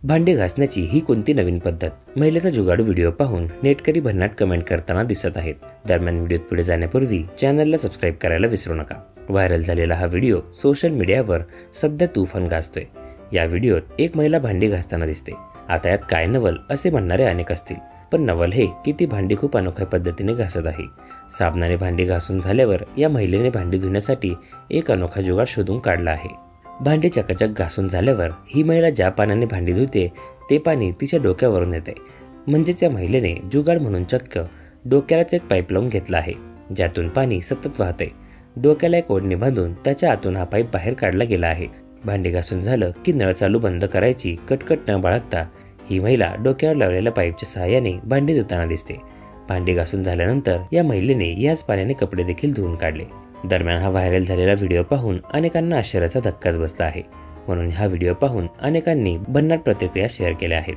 भांडी घासण्याची ही कोणती नवीन पद्धत? महिलेचा जुगाडू व्हिडिओ पाहून नेटकरी भन्नाट कमेंट करताना दिसत आहेत. दरम्यान व्हिडिओत पुढे जाण्यापूर्वी चॅनलला सबस्क्राईब करायला विसरू नका. व्हायरल झालेला हा व्हिडिओ सोशल मीडियावर सध्या तुफान गाजतोय. या व्हिडिओत एक महिला भांडी घासताना दिसते. आता यात काय नवल असे म्हणणारे अनेक असतील, पण नवल हे की ती भांडी खूप अनोख्या पद्धतीने घासत आहे. साबणाने भांडी घासून झाल्यावर या महिलेने भांडी धुण्यासाठी एक अनोखा जुगाड शोधून काढला आहे. भांडी चकाचक घासून झाल्यावर ही महिला ज्या पाण्याने भांडी धुते ते पाणी तिच्या डोक्यावरून येते. म्हणजेच या महिलेने जुगाड म्हणून चक्क डोक्यालाच एक पाईप लावून घेतला आहे, ज्यातून पाणी सतत वाहते. डोक्याला एक ओढणी बांधून त्याच्या आतून हा पाईप बाहेर काढला गेला आहे. भांडी घासून झालं की नळ चालू बंद करायची कटकट न बाळगता ही महिला डोक्यावर लावलेल्या पाईपच्या सहाय्याने भांडी धुताना दिसते. भांडी घासून झाल्यानंतर या महिलेने याच पाण्याने कपडे देखील धुवून काढले. दरम्यान हा व्हायरल झालेला व्हिडिओ पाहून अनेकांना आश्चर्याचा धक्काच बसला आहे. म्हणून हा व्हिडिओ पाहून अनेकांनी भन्नाट प्रतिक्रिया शेअर केल्या आहेत.